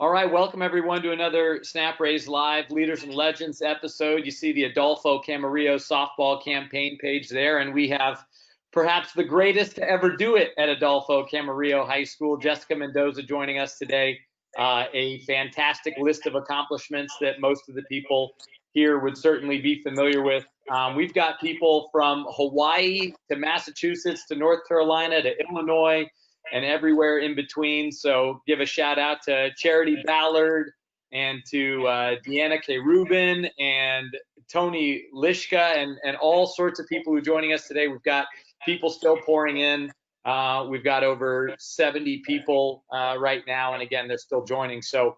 All right, welcome everyone to another Snap Raise Live Leaders and Legends episode. You see the Adolfo Camarillo softball campaign page there, and we have perhaps the greatest to ever do it at Adolfo Camarillo High School, Jessica Mendoza, joining us today. A fantastic list of accomplishments that most of the people here would certainly be familiar with. We've got people from Hawaii to Massachusetts to North Carolina to Illinois and everywhere in between. So give a shout out to Charity Ballard and to Deanna K. Rubin and Tony Lishka and all sorts of people who are joining us today. We've got people still pouring in. We've got over 70 people right now, and again, they're still joining. So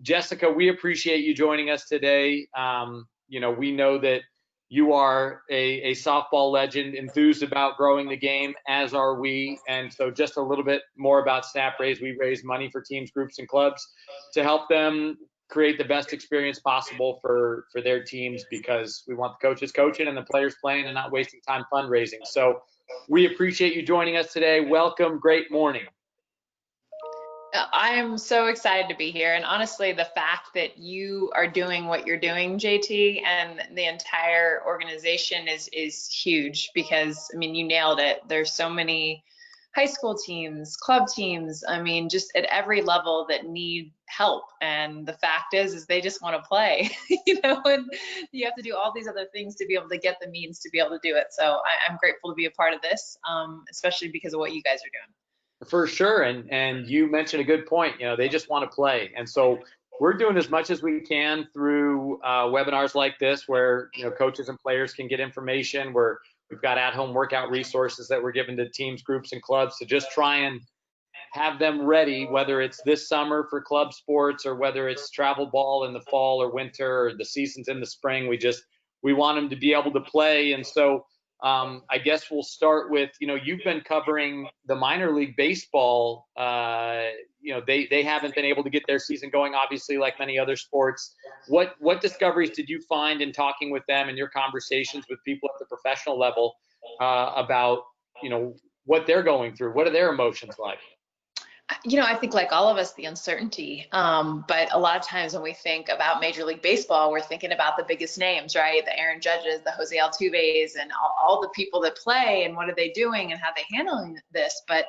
Jessica, we appreciate you joining us today. We know that you are a softball legend, enthused about growing the game, as are we. And so just a little bit more about Snap Raise. We raise money for teams, groups, and clubs to help them create the best experience possible for their teams, because we want the coaches coaching and the players playing and not wasting time fundraising. So we appreciate you joining us today. Welcome. Great morning. I'm so excited to be here, and honestly, the fact that you are doing what you're doing, JT, and the entire organization is huge, because I mean, you nailed it. There's so many high school teams, club teams, I mean, just at every level that need help, and the fact is they just want to play, and you have to do all these other things to be able to get the means to be able to do it. So I'm grateful to be a part of this, especially because of what you guys are doing. For sure, and you mentioned a good point. They just want to play, and so we're doing as much as we can through webinars like this, where coaches and players can get information. We've got at-home workout resources that we're giving to teams, groups, and clubs to just try and have them ready, whether it's this summer for club sports or whether it's travel ball in the fall or winter or the seasons in the spring. We want them to be able to play, and so. I guess we'll start with, you've been covering the minor league baseball. They haven't been able to get their season going, obviously, like many other sports. What discoveries did you find in talking with them and your conversations with people at the professional level about, what they're going through? What are their emotions like? I think like all of us, the uncertainty, but a lot of times when we think about Major League Baseball, we're thinking about the biggest names, right? The Aaron Judges, the Jose Altuves, and all the people that play, and what are they doing and how they handling this. But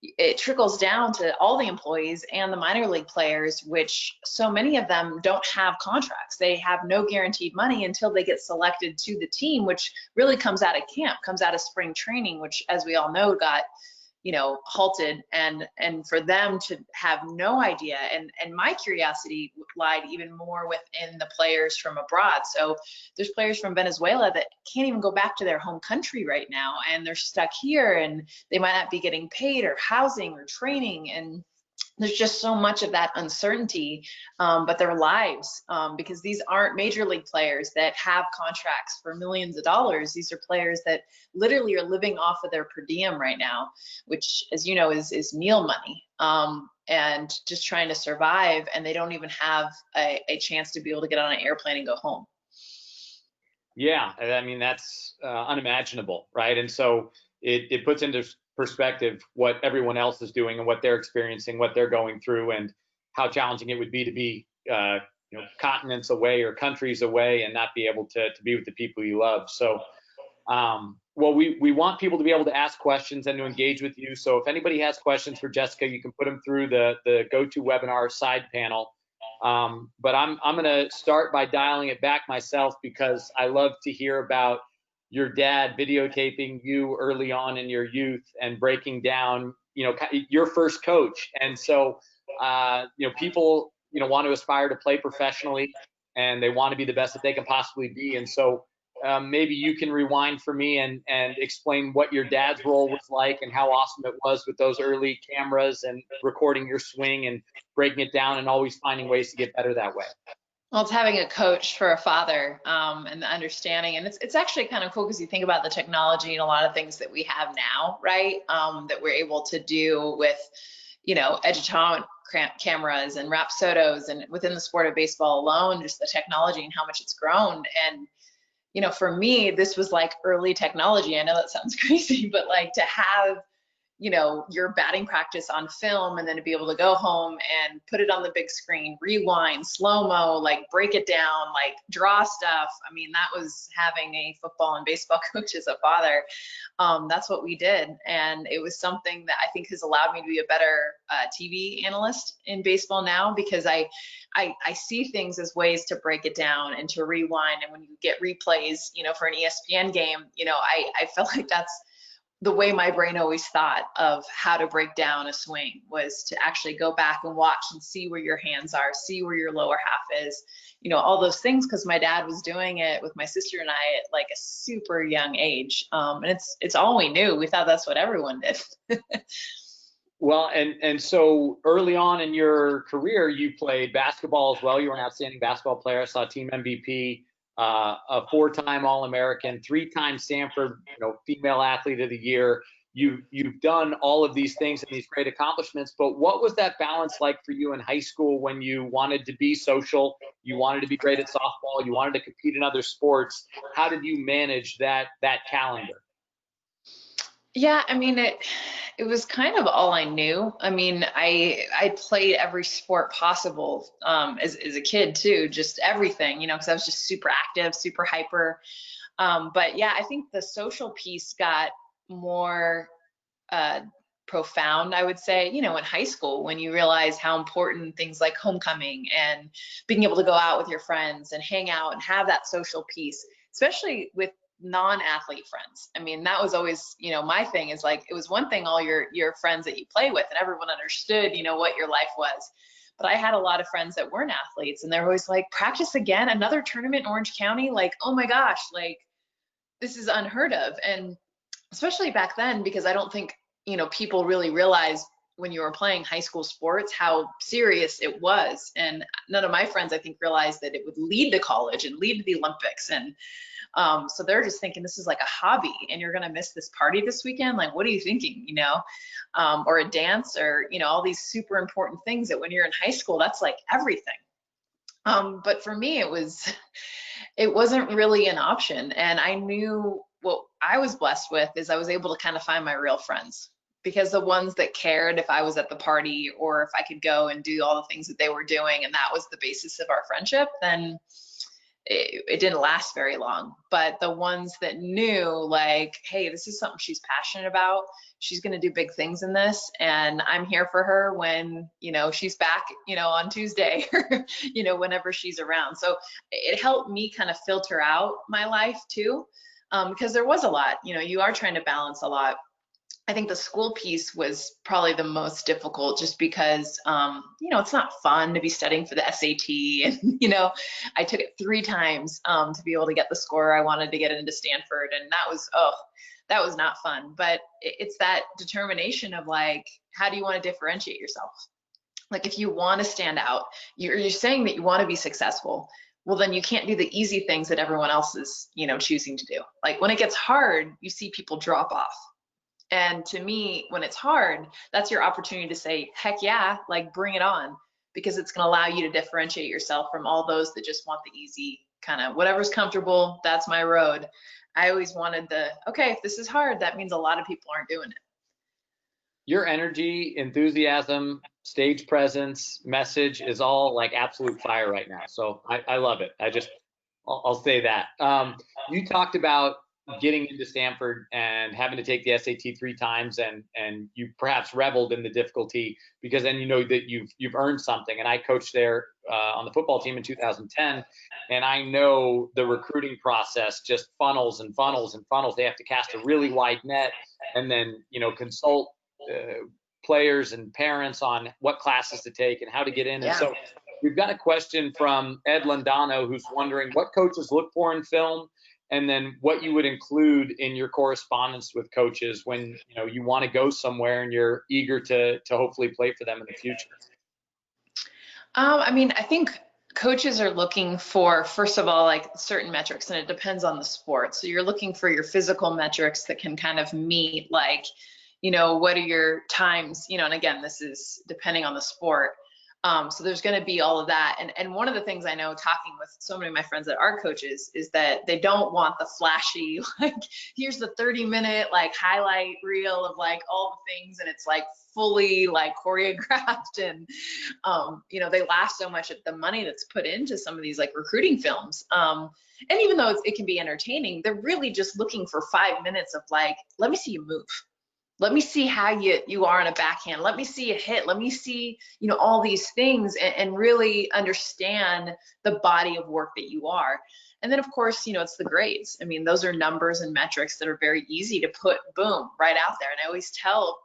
it trickles down to all the employees and the minor league players, which so many of them don't have contracts. They have no guaranteed money until they get selected to the team, which really comes out of camp, comes out of spring training, which, as we all know, got halted, and for them to have no idea, and my curiosity lied even more within the players from abroad. So there's players from Venezuela that can't even go back to their home country right now, and they're stuck here, and they might not be getting paid or housing or training, and there's just so much of that uncertainty, but their lives, because these aren't major league players that have contracts for millions of dollars. These are players that literally are living off of their per diem right now, which, as you know, is meal money, and just trying to survive, and they don't even have a chance to be able to get on an airplane and go home. Yeah, I mean, that's unimaginable, right? And so it puts into perspective what everyone else is doing and what they're experiencing, what they're going through, and how challenging it would be to be continents away or countries away and not be able to be with the people you love. So we want people to be able to ask questions and to engage with you. So if anybody has questions for Jessica, you can put them through the GoToWebinar side panel. But I'm going to start by dialing it back myself, because I love to hear about your dad videotaping you early on in your youth and breaking down, your first coach. And so, people, want to aspire to play professionally, and they want to be the best that they can possibly be. And so maybe you can rewind for me and explain what your dad's role was like and how awesome it was with those early cameras and recording your swing and breaking it down and always finding ways to get better that way. Well, it's having a coach for a father, and the understanding, and it's actually kind of cool, because you think about the technology and a lot of things that we have now, right? That we're able to do with, Edgerton cameras and Rapsodos, and within the sport of baseball alone, just the technology and how much it's grown. And for me, this was like early technology. I know that sounds crazy, but like to have you know, your batting practice on film and then to be able to go home and put it on the big screen, rewind, slow-mo, like break it down, like draw stuff. I mean, that was having a football and baseball coach as a father. That's what we did. And it was something that I think has allowed me to be a better TV analyst in baseball now, because I see things as ways to break it down and to rewind. And when you get replays, you know, for an ESPN game, you know, I felt like that's the way my brain always thought of how to break down a swing, was to actually go back and watch and see where your hands are, see where your lower half is, you know, all those things, because my dad was doing it with my sister and I at like a super young age. And it's all we knew. We thought that's what everyone did. Well, and so early on in your career, you played basketball as well. You were an outstanding basketball player. I saw team MVP, a 4-time All-American, 3-time Stanford, you know, female athlete of the year. You've done all of these things and these great accomplishments, but what was that balance like for you in high school when you wanted to be social, you wanted to be great at softball, you wanted to compete in other sports? How did you manage that calendar? Yeah, I mean, it was kind of all I knew. I mean, I played every sport possible as a kid too, just everything, you know, because I was just super active, super hyper. But yeah, I think the social piece got more profound, I would say, you know, in high school, when you realize how important things like homecoming and being able to go out with your friends and hang out and have that social piece, especially with non-athlete friends. I mean, that was always, you know, my thing is like, it was one thing, all your friends that you play with and everyone understood, you know, what your life was. But I had a lot of friends that weren't athletes, and they're always like, practice again, another tournament in Orange County? Like, oh my gosh, like this is unheard of. And especially back then, because I don't think, you know, people really realized when you were playing high school sports how serious it was. And none of my friends, I think, realized that it would lead to college and lead to the Olympics. And so they're just thinking this is like a hobby and you're going to miss this party this weekend. Like, what are you thinking, you know, or a dance, or, you know, all these super important things that when you're in high school, that's like everything. But for me, it wasn't really an option. And I knew what I was blessed with is I was able to kind of find my real friends, because the ones that cared if I was at the party or if I could go and do all the things that they were doing, and that was the basis of our friendship, then it didn't last very long. But the ones that knew, like, hey, this is something she's passionate about, she's going to do big things in this, and I'm here for her when, you know, she's back, you know, on Tuesday, or, you know, whenever she's around. So it helped me kind of filter out my life too, because there was a lot, you know, you are trying to balance a lot. I think the school piece was probably the most difficult, just because, you know, it's not fun to be studying for the SAT. And, you know, I took it 3 times to be able to get the score I wanted to get into Stanford. And that was not fun. But it's that determination of like, how do you want to differentiate yourself? Like, if you want to stand out, you're saying that you want to be successful. Well, then you can't do the easy things that everyone else is, you know, choosing to do. Like, when it gets hard, you see people drop off. And to me, when it's hard, that's your opportunity to say, heck yeah, like bring it on, because it's going to allow you to differentiate yourself from all those that just want the easy kind of whatever's comfortable. That's my road. I always wanted okay, if this is hard, that means a lot of people aren't doing it. Your energy, enthusiasm, stage presence, message is all like absolute fire right now. So I love it. I'll say that. You talked about getting into Stanford and having to take the SAT 3 times, and you perhaps reveled in the difficulty, because then you know that you've earned something. And I coached there on the football team in 2010, and I know the recruiting process just funnels and funnels and funnels. They have to cast a really wide net, and then, you know, consult players and parents on what classes to take and how to get in. Yeah. And so we've got a question from Ed Landano, who's wondering what coaches look for in film, and then what you would include in your correspondence with coaches when, you know, you want to go somewhere and you're eager to hopefully play for them in the future. I mean, I think coaches are looking for, first of all, like certain metrics, and it depends on the sport. So you're looking for your physical metrics that can kind of meet, like, you know, what are your times, you know, and again, this is depending on the sport. So there's going to be all of that. And one of the things I know, talking with so many of my friends that are coaches, is that they don't want the flashy, like, here's the 30-minute like highlight reel of like all the things, and it's like fully like choreographed, and they laugh so much at the money that's put into some of these like recruiting films. And even though it can be entertaining, they're really just looking for 5 minutes of like, let me see you move. Let me see how you are on a backhand. Let me see a hit. Let me see, all these things, and really understand the body of work that you are. And then, of course, it's the grades. I mean, those are numbers and metrics that are very easy to put, boom, right out there. And I always tell,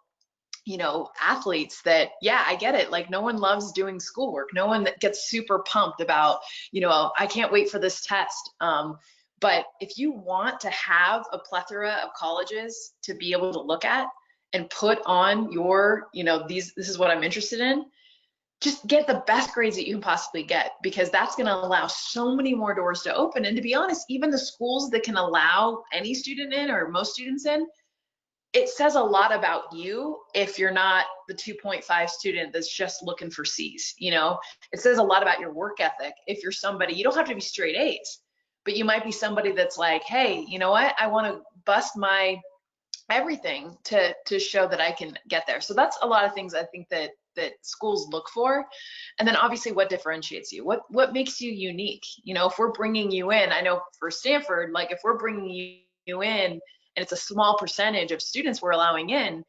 athletes that, yeah, I get it. Like, no one loves doing schoolwork. No one gets super pumped about, I can't wait for this test. But if you want to have a plethora of colleges to be able to look at and put on your, this is what I'm interested in, just get the best grades that you can possibly get, because that's going to allow so many more doors to open. And to be honest, even the schools that can allow any student in, or most students in, it says a lot about you if you're not the 2.5 student that's just looking for C's. It says a lot about your work ethic if you're somebody, you don't have to be straight A's, but you might be somebody that's like, hey, you know what, I want to bust my everything to show that I can get there. So that's a lot of things I think that schools look for. And then obviously, what differentiates you, what makes you unique. If we're bringing you in, I know for Stanford, like, if we're bringing you in and it's a small percentage of students we're allowing in,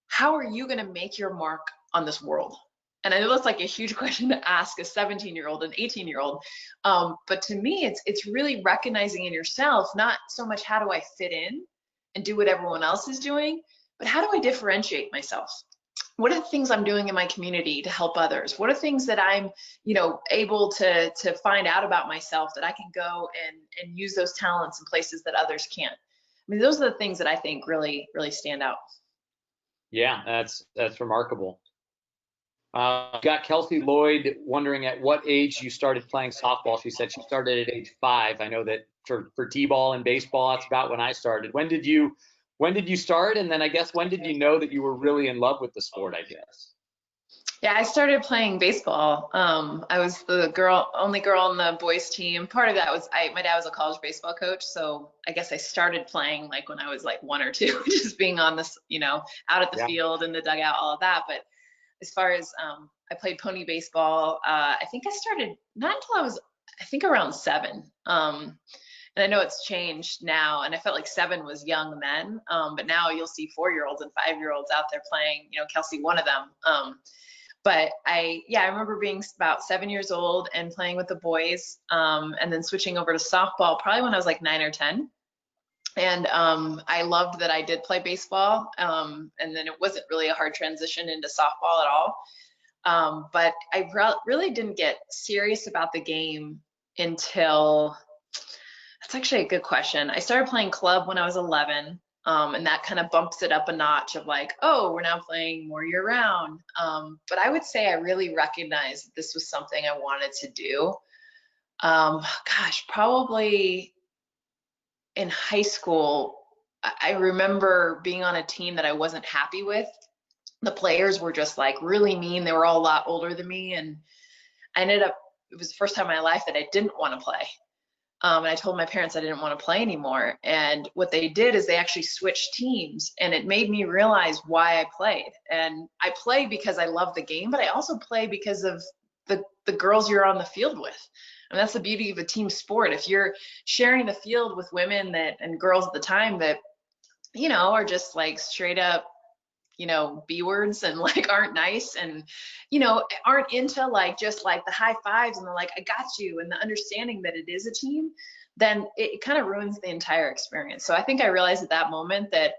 how are you going to make your mark on this world? And I know that's like a huge question to ask a 17-year-old, an 18-year-old. But to me, it's really recognizing in yourself, not so much how do I fit in and do what everyone else is doing, but how do I differentiate myself? What are the things I'm doing in my community to help others? What are things that I'm, able to find out about myself that I can go and use those talents in places that others can't? I mean, those are the things that I think really, really stand out. Yeah, that's remarkable. Got Kelsey Lloyd wondering at what age you started playing softball. She said she started at age 5. I know that for t-ball and baseball, that's about when I started. When did you start? And then I guess, when did you know that you were really in love with the sport, I guess? Yeah, I started playing baseball. I was the only girl on the boys team. Part of that was my dad was a college baseball coach, so I guess I started playing like when I was like 1 or 2, just being on this, out at the field in the dugout, all of that. But as far as I played pony baseball, I think I started not until I was, I think, around 7. And I know it's changed now, and I felt like 7 was young then, but now you'll see 4-year-olds and 5-year-olds out there playing, Kelsey, one of them. But I remember being about 7 years old and playing with the boys, and then switching over to softball probably when I was like 9 or 10. And I loved that I did play baseball, and then it wasn't really a hard transition into softball at all. But I really didn't get serious about the game until, that's actually a good question. I started playing club when I was 11. And that kind of bumps it up a notch of like, oh, we're now playing more year round. But I would say I really recognized that this was something I wanted to do. Probably in high school, I remember being on a team that I wasn't happy with. The players were just like really mean. They were all a lot older than me. And I ended up, it was the first time in my life that I didn't want to play. And I told my parents I didn't want to play anymore. And what they did is they actually switched teams, and it made me realize why I played. And I play because I love the game, but I also play because of the girls you're on the field with. And that's the beauty of a team sport. If you're sharing the field with women and girls at the time that, are just like straight up, B words and like aren't nice and, aren't into like just like the high fives and the like, I got you, and the understanding that it is a team, then it kind of ruins the entire experience. So I think I realized at that moment that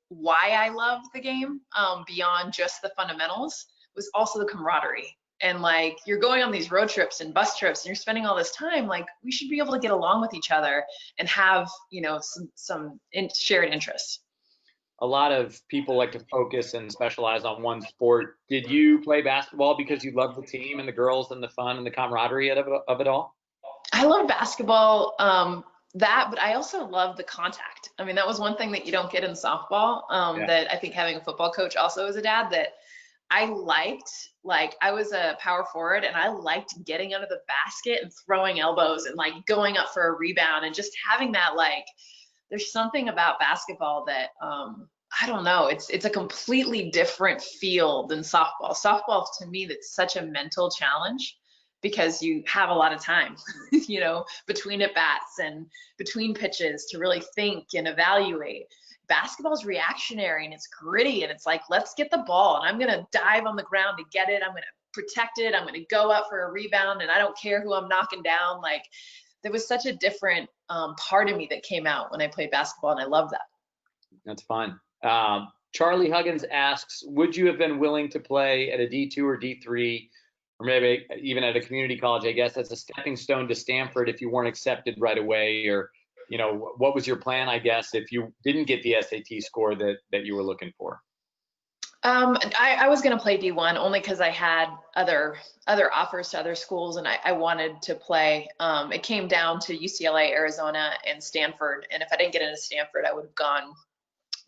why I loved the game, beyond just the fundamentals, was also the camaraderie. And like, you're going on these road trips and bus trips and you're spending all this time, like, we should be able to get along with each other and have, some shared interests. A lot of people like to focus and specialize on one sport. Did you play basketball because you loved the team and the girls and the fun and the camaraderie of it all? I love basketball, but I also love the contact. I mean, that was one thing that you don't get in softball, that I think having a football coach also as a dad, that I was a power forward and I liked getting under the basket and throwing elbows and like going up for a rebound and just having that, like, there's something about basketball that, I don't know, it's a completely different field than softball. Softball to me, that's such a mental challenge because you have a lot of time, between at bats and between pitches to really think and evaluate. Basketball's reactionary and it's gritty and it's like, let's get the ball and I'm going to dive on the ground to get it. I'm going to protect it. I'm going to go up for a rebound and I don't care who I'm knocking down. Like, there was such a different part of me that came out when I played basketball, and I love that. That's fine. Charlie Huggins asks, would you have been willing to play at a D2 or D3, or maybe even at a community college, I guess, as a stepping stone to Stanford if you weren't accepted right away? Or, what was your plan, I guess, if you didn't get the SAT score that you were looking for? I was going to play D1 only because I had other offers to other schools and I wanted to play. It came down to UCLA, Arizona, and Stanford. And if I didn't get into Stanford, I would have gone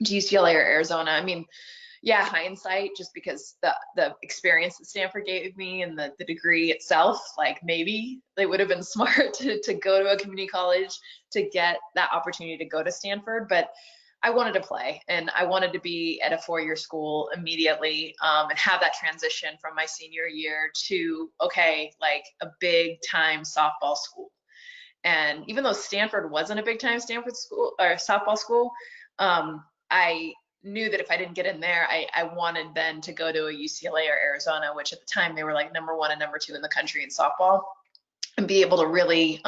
to UCLA or Arizona. I mean, yeah, hindsight, just because the experience that Stanford gave me and the degree itself, like maybe they would have been smart to go to a community college to get that opportunity to go to Stanford. But I wanted to play and I wanted to be at a 4-year school immediately, and have that transition from my senior year to, okay, like a big time softball school. And even though Stanford wasn't a big time Stanford school or softball school, I knew that if I didn't get in there, I wanted then to go to a UCLA or Arizona, which at the time they were like #1 and #2 in the country in softball, and be able to really,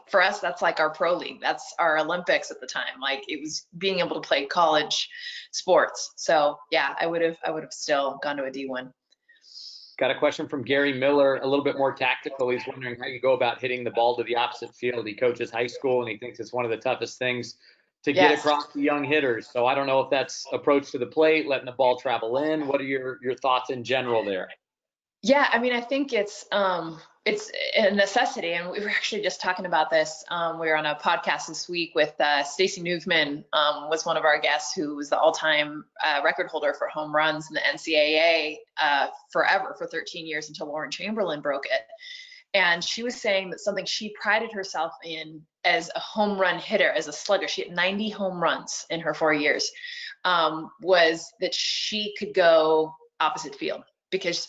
for us, that's like our pro league. That's our Olympics at the time. Like, it was being able to play college sports. So yeah, I would have still gone to a D1. Got a question from Gary Miller, a little bit more tactical. He's wondering how you go about hitting the ball to the opposite field. He coaches high school and he thinks it's one of the toughest things to get across the young hitters. So I don't know if that's approach to the plate, letting the ball travel in. What are your thoughts in general there? Yeah, I mean, I think it's a necessity, and we were actually just talking about this. We were on a podcast this week with Stacey Newman, was one of our guests, who was the all-time record holder for home runs in the NCAA forever, for 13 years, until Lauren Chamberlain broke it. And she was saying that something she prided herself in as a home run hitter, as a slugger, she had 90 home runs in her 4 years, was that she could go opposite field.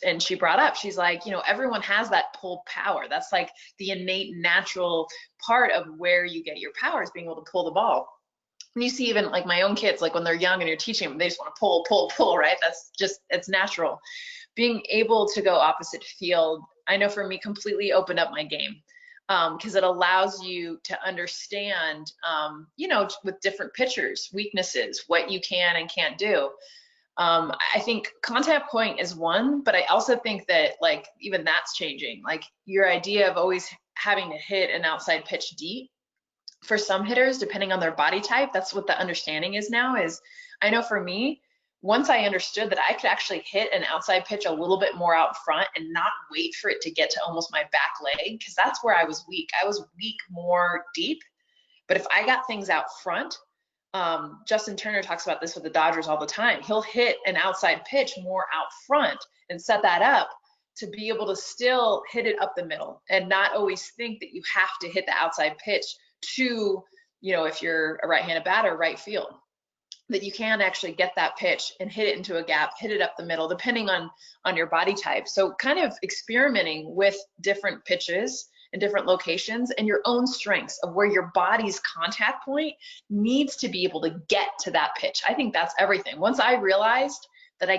And she brought up, she's like, everyone has that pull power. That's like the innate natural part of where you get your power, is being able to pull the ball. And you see even like my own kids, like when they're young and you're teaching them, they just want to pull, right? It's natural. Being able to go opposite field, I know for me, completely opened up my game, because it allows you to understand, with different pitchers, weaknesses, what you can and can't do. I think contact point is one, but I also think that, like, even that's changing. Like, your idea of always having to hit an outside pitch deep, for some hitters, depending on their body type, that's what the understanding is now. Is, I know for me, once I understood that I could actually hit an outside pitch a little bit more out front and not wait for it to get to almost my back leg, because that's where I was weak. I was weak more deep. But if I got things out front, Justin Turner talks about this with the Dodgers all the time. He'll hit an outside pitch more out front and set that up to be able to still hit it up the middle, and not always think that you have to hit the outside pitch to, if you're a right-handed batter, right field, that you can actually get that pitch and hit it into a gap, hit it up the middle, depending on your body type. So kind of experimenting with different pitches in different locations and your own strengths of where your body's contact point needs to be able to get to that pitch. I think that's everything. Once I realized that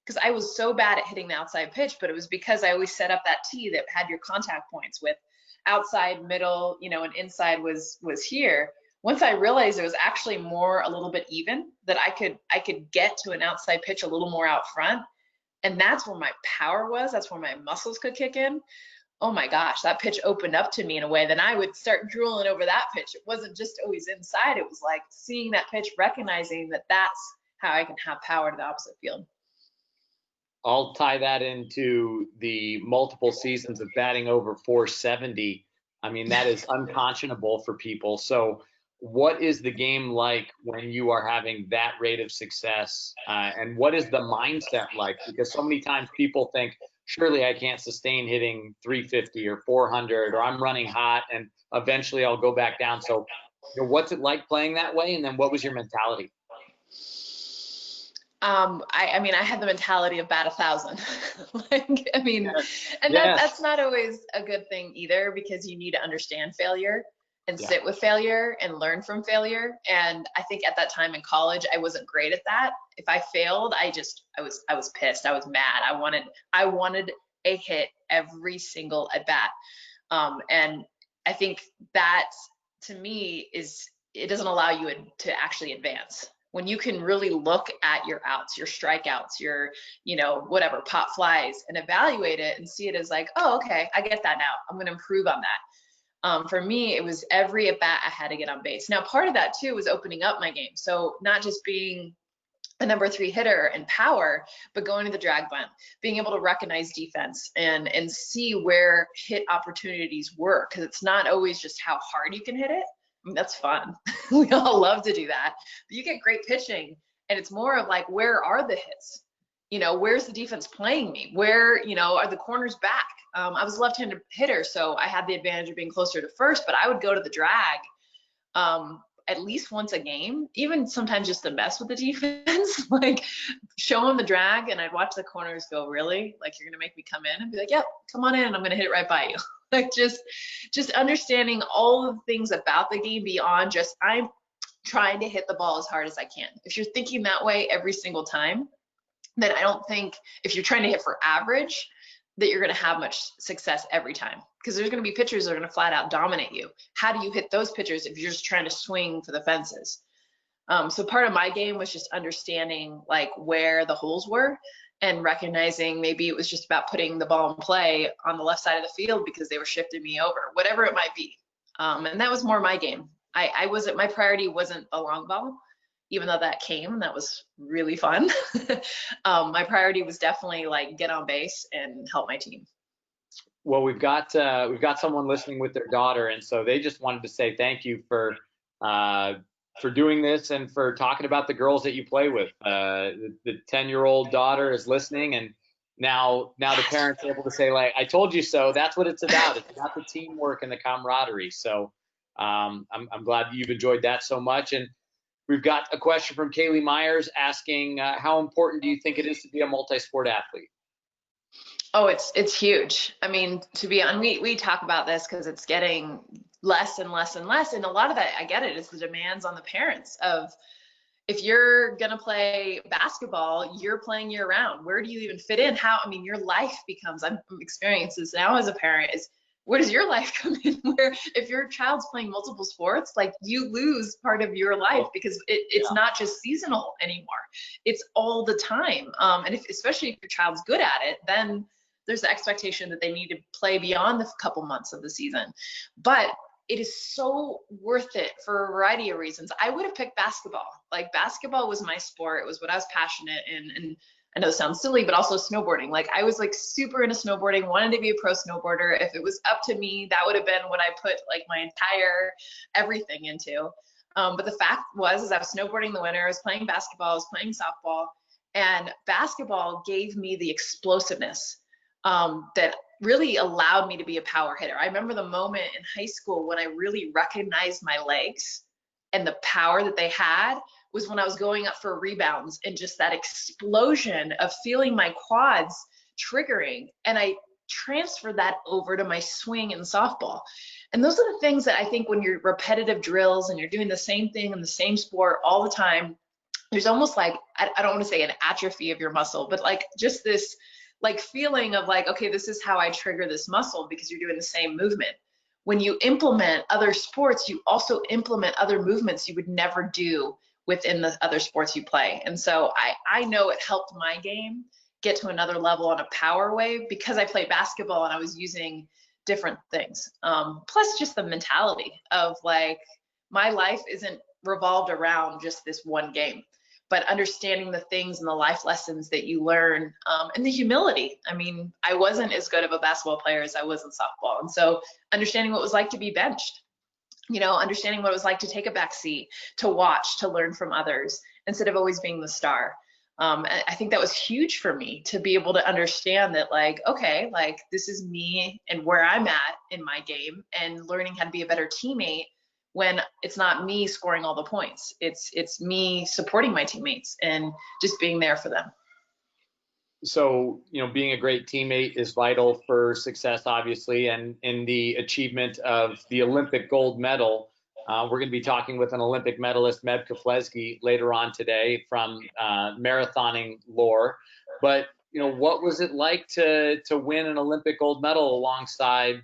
because I was so bad at hitting the outside pitch, but it was because I always set up that tee that had your contact points with outside, middle, and inside was here. Once I realized it was actually a little bit even, that I could get to an outside pitch a little more out front, and that's where my power was. That's where my muscles could kick in. Oh my gosh, that pitch opened up to me in a way that I would start drooling over that pitch. It wasn't just always inside. It was like seeing that pitch, recognizing that that's how I can have power to the opposite field. I'll tie that into the multiple seasons of batting over 470. I mean, that is unconscionable for people. So what is the game like when you are having that rate of success? And what is the mindset like? Because so many times people think, surely I can't sustain hitting 350 or 400, or I'm running hot and eventually I'll go back down. So, what's it like playing that way? And then what was your mentality? I mean, I had the mentality of bat 1,000. Like, I mean, and Yes. that's not always a good thing either, because you need to understand failure and Yeah. sit with failure and learn from failure. And I think at that time in college, I wasn't great at that. If I failed, I was pissed. I was mad. I wanted a hit every single at bat. And I think that, to me, it doesn't allow you to actually advance. When you can really look at your outs, your strikeouts, your, whatever, pop flies, and evaluate it and see it as like, oh, okay, I get that now. I'm going to improve on that. For me, it was every at bat I had to get on base. Now, part of that too was opening up my game. So not just being a number 3 hitter and power, but going to the drag bunt, being able to recognize defense and see where hit opportunities were, because it's not always just how hard you can hit it. I mean, that's fun. We all love to do that. But you get great pitching, and it's more of like, where are the hits? Where's the defense playing me? Where, are the corners back? I was a left-handed hitter, so I had the advantage of being closer to first, but I would go to the drag at least once a game, even sometimes just to mess with the defense, like show them the drag, and I'd watch the corners go, really? Like, you're gonna make me come in? And be like, yep, come on in, I'm gonna hit it right by you. Like, just understanding all the things about the game beyond just, I'm trying to hit the ball as hard as I can. If you're thinking that way every single time, then I don't think, if you're trying to hit for average, that you're going to have much success every time, because there's going to be pitchers that are going to flat out dominate you. How do you hit those pitchers if you're just trying to swing for the fences? So part of my game was just understanding like where the holes were, and recognizing maybe it was just about putting the ball in play on the left side of the field because they were shifting me over, whatever it might be. And that was more my game. My priority wasn't the long ball, even though that came, and that was really fun. My priority was definitely like get on base and help my team. Well, we've got someone listening with their daughter, and so they just wanted to say thank you for doing this and for talking about the girls that you play with. The 10-year-old daughter is listening, and now the parents are able to say, like, I told you so. That's what it's about. It's about the teamwork and the camaraderie. So I'm glad you've enjoyed that so much. And we've got a question from Kaylee Myers asking, how important do you think it is to be a multi-sport athlete? Oh, it's huge. I mean, to be honest, we talk about this because it's getting less and less and less. And a lot of that, I get it, is the demands on the parents of, if you're going to play basketball, you're playing year round. Where do you even fit in? Your life becomes, I'm experiencing this now as a parent, is where does your life come in? Where if your child's playing multiple sports, like, you lose part of your life because it's not just seasonal anymore. It's all the time. And especially if your child's good at it, then there's the expectation that they need to play beyond the couple months of the season. But it is so worth it for a variety of reasons. I would have picked basketball. Like, basketball was my sport. It was what I was passionate in. And I know it sounds silly, but also snowboarding. Like, I was like super into snowboarding, wanted to be a pro snowboarder. If it was up to me, that would have been what I put like my entire everything into. But the fact was, I was snowboarding in the winter, I was playing basketball, I was playing softball, and basketball gave me the explosiveness that really allowed me to be a power hitter. I remember the moment in high school when I really recognized my legs and the power that they had was when I was going up for rebounds, and just that explosion of feeling my quads triggering. And I transferred that over to my swing in softball. And those are the things that I think, when you're repetitive drills and you're doing the same thing in the same sport all the time, there's almost like, I don't want to say an atrophy of your muscle, but like just this like feeling of like, okay, this is how I trigger this muscle, because you're doing the same movement. When you implement other sports, you also implement other movements you would never do within the other sports you play. And so I know it helped my game get to another level on a power wave, because I played basketball and I was using different things. Plus just the mentality of like, my life isn't revolved around just this one game, but understanding the things and the life lessons that you learn, and the humility. I mean, I wasn't as good of a basketball player as I was in softball. And so understanding what it was like to be benched, understanding what it was like to take a back seat, to watch, to learn from others instead of always being the star. I think that was huge for me to be able to understand that, like, okay, like this is me and where I'm at in my game, and learning how to be a better teammate when it's not me scoring all the points. It's me supporting my teammates and just being there for them. So, being a great teammate is vital for success, obviously, and in the achievement of the Olympic gold medal. We're going to be talking with an Olympic medalist, Meb Keflezighi, later on today from marathoning lore. But, what was it like to win an Olympic gold medal alongside,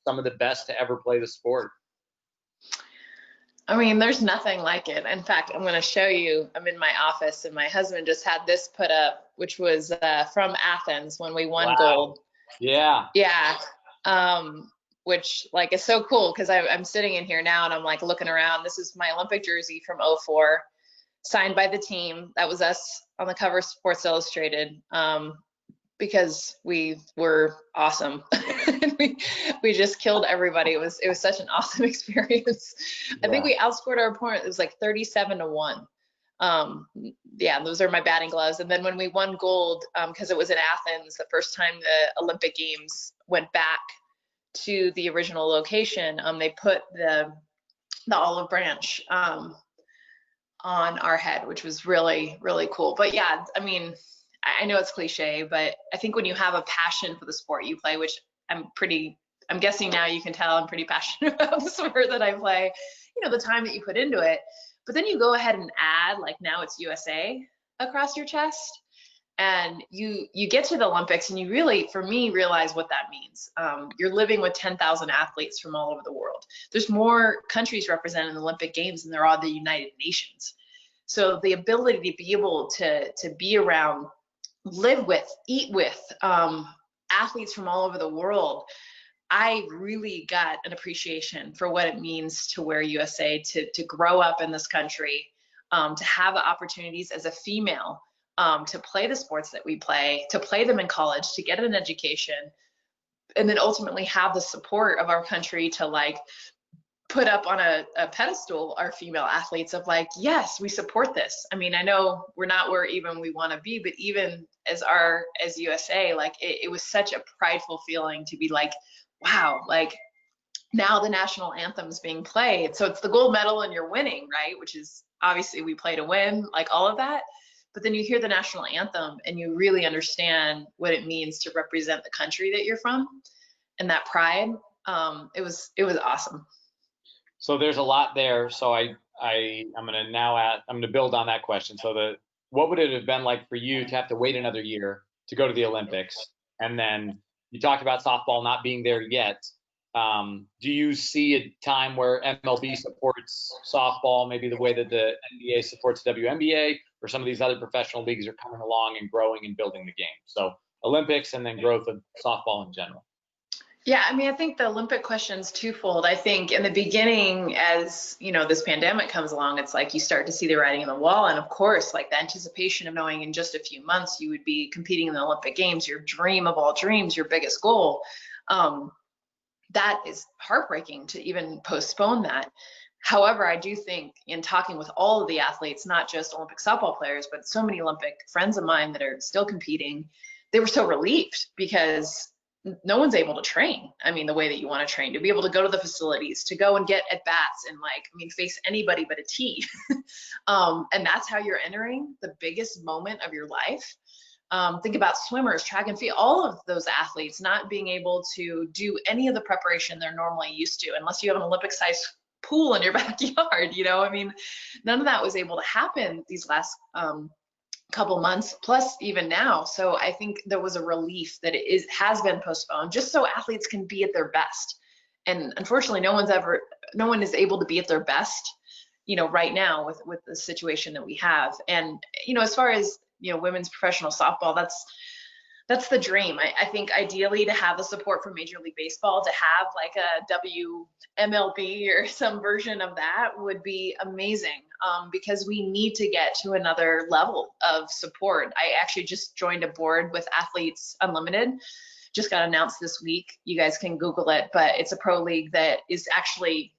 some of the best to ever play the sport? I mean, there's nothing like it. In fact, I'm going to show you, I'm in my office and my husband just had this put up, which was from Athens when we won gold. Yeah. Yeah. Which like is so cool because I'm sitting in here now and I'm like looking around. This is my Olympic jersey from '04, signed by the team. That was us on the cover of Sports Illustrated. Because we were awesome. we just killed everybody. It was such an awesome experience. Yeah. I think we outscored our opponent. It was like 37-1. Yeah, those are my batting gloves. And then when we won gold, because it was in Athens, the first time the Olympic Games went back to the original location, they put the olive branch on our head, which was really, really cool. But yeah, I mean, I know it's cliche, but I think when you have a passion for the sport you play, which I'm guessing now you can tell I'm pretty passionate about the sport that I play, the time that you put into it, but then you go ahead and add, like now it's USA across your chest, and you get to the Olympics and you really, for me, realize what that means. You're living with 10,000 athletes from all over the world. There's more countries represented in the Olympic Games than there are the United Nations. So the ability to be able to be around, live with, eat with athletes from all over the world, I really got an appreciation for what it means to wear USA, to grow up in this country, to have opportunities as a female, to play the sports that we play, to play them in college, to get an education, and then ultimately have the support of our country to like put up on a pedestal our female athletes of like, yes, we support this. I mean, I know we're not where even we want to be, but even as USA, like it was such a prideful feeling to be like, wow, like now the national anthem's being played. So it's the gold medal and you're winning, right? Which is obviously we play to win, like all of that. But then you hear the national anthem and you really understand what it means to represent the country that you're from and that pride. It was awesome. So there's a lot there. So I'm going to build on that question. So what would it have been like for you to have to wait another year to go to the Olympics? And then you talked about softball not being there yet. Do you see a time where MLB supports softball, maybe the way that the NBA supports WNBA, or some of these other professional leagues are coming along and growing and building the game? So Olympics and then growth of softball in general. Yeah, I mean, I think the Olympic question is twofold. I think in the beginning, as this pandemic comes along, it's like you start to see the writing on the wall. And of course, like the anticipation of knowing in just a few months you would be competing in the Olympic Games, your dream of all dreams, your biggest goal. That is heartbreaking to even postpone that. However, I do think in talking with all of the athletes, not just Olympic softball players, but so many Olympic friends of mine that are still competing, they were so relieved because no one's able to train. I mean, the way that you want to train, to be able to go to the facilities, to go and get at bats and face anybody but a tee. And that's how you're entering the biggest moment of your life. Think about swimmers, track and field, all of those athletes not being able to do any of the preparation they're normally used to, unless you have an Olympic-sized pool in your backyard. I mean, none of that was able to happen these last couple months, plus even now. So I think there was a relief that it has been postponed, just so athletes can be at their best. And unfortunately, no one is able to be at their best, right now with the situation that we have. And as far as women's professional softball, that's the dream. I think ideally to have the support from Major League Baseball, to have like a WMLB or some version of that would be amazing, because we need to get to another level of support. I actually just joined a board with Athletes Unlimited. Just got announced this week. You guys can Google it, but it's a pro league that is actually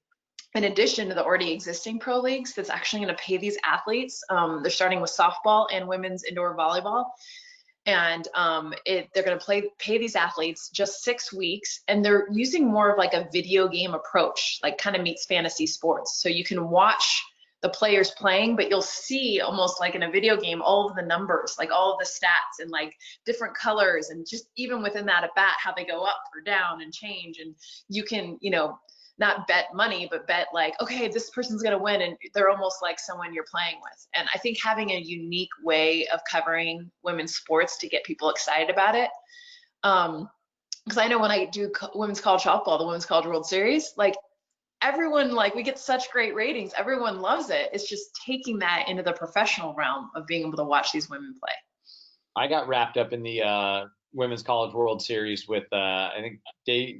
in addition to the already existing pro leagues that's actually going to pay these athletes. They're starting with softball and women's indoor volleyball. And they're going to pay these athletes just 6 weeks, and they're using more of like a video game approach, like kind of meets fantasy sports. So you can watch the players playing, but you'll see almost like in a video game, all of the numbers, like all of the stats and like different colors, and just even within that at bat, how they go up or down and change. And you can, not bet money, but bet like, okay, this person's going to win. And they're almost like someone you're playing with. And I think having a unique way of covering women's sports to get people excited about it. Because I know when I do women's college softball, the Women's College World Series, like everyone, like we get such great ratings. Everyone loves it. It's just taking that into the professional realm of being able to watch these women play. I got wrapped up in the Women's College World Series with I think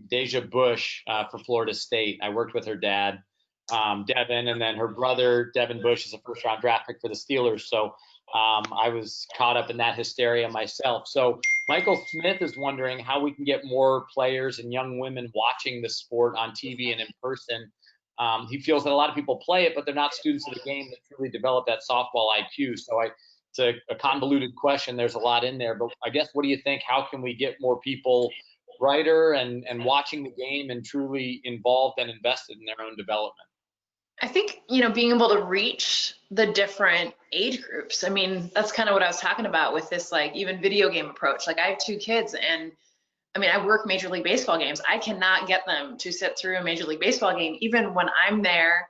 Deja Bush for Florida State. I worked with her dad, Devin, and then her brother Devin Bush is a first-round draft pick for the Steelers. So I was caught up in that hysteria myself. So Michael Smith is wondering how we can get more players and young women watching the sport on TV and in person. He feels that a lot of people play it, but they're not students of the game that truly develop that softball IQ. So it's a convoluted question. There's a lot in there, but I guess, what do you think? How can we get more people brighter and watching the game and truly involved and invested in their own development? I think, being able to reach the different age groups. I mean, that's kind of what I was talking about with this, like even video game approach. Like I have 2 kids, and I mean, I work Major League Baseball games. I cannot get them to sit through a Major League Baseball game, even when I'm there,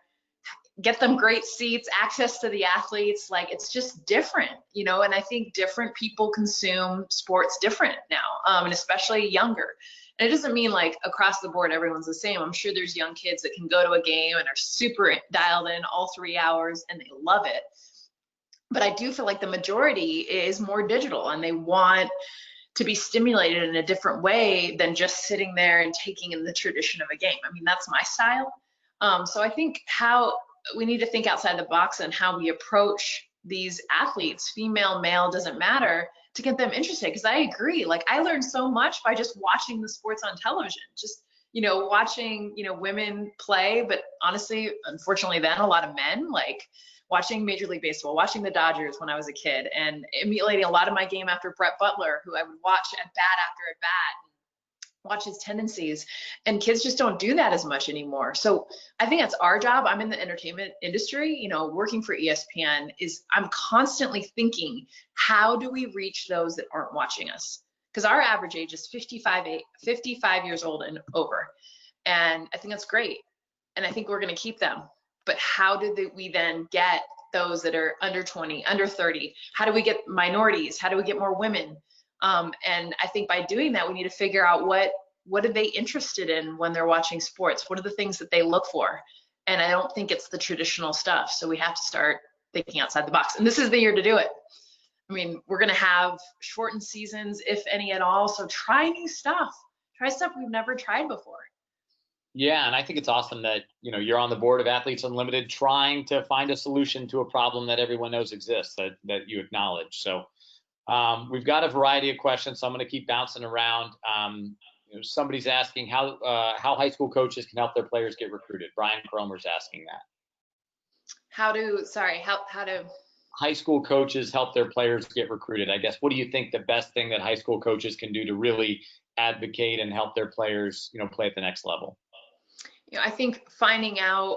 get them great seats, access to the athletes. Like it's just different, and I think different people consume sports different now, and especially younger. And it doesn't mean like across the board everyone's the same. I'm sure there's young kids that can go to a game and are super dialed in all 3 hours and they love it. But I do feel like the majority is more digital, and they want to be stimulated in a different way than just sitting there and taking in the tradition of a game. I mean, that's my style. So I think how we need to think outside the box and how we approach these athletes, female, male, doesn't matter, to get them interested. Because I agree, like I learned so much by just watching the sports on television, just watching women play, but honestly, unfortunately, then a lot of men, like watching Major League Baseball, watching the Dodgers when I was a kid, and emulating a lot of my game after Brett Butler, who I would watch at bat after at bat, watch his tendencies. And kids just don't do that as much anymore. So I think that's our job. I'm in the entertainment industry, working for ESPN, is I'm constantly thinking, how do we reach those that aren't watching us? Because our average age is 55 years old and over. And I think that's great. And I think we're going to keep them. But how do we then get those that are under 20, under 30? How do we get minorities? How do we get more women? And I think by doing that, we need to figure out what are they interested in when they're watching sports? What are the things that they look for? And I don't think it's the traditional stuff. So we have to start thinking outside the box. And this is the year to do it. I mean, we're going to have shortened seasons, if any at all. So try new stuff. Try stuff we've never tried before. Yeah, and I think it's awesome that, you're on the board of Athletes Unlimited trying to find a solution to a problem that everyone knows exists, that you acknowledge. So we've got a variety of questions, so I'm going to keep bouncing around. Somebody's asking how high school coaches can help their players get recruited. Brian Cromer's asking that. How do high school coaches help their players get recruited? I guess, what do you think the best thing that high school coaches can do to really advocate and help their players, play at the next level? I think finding out,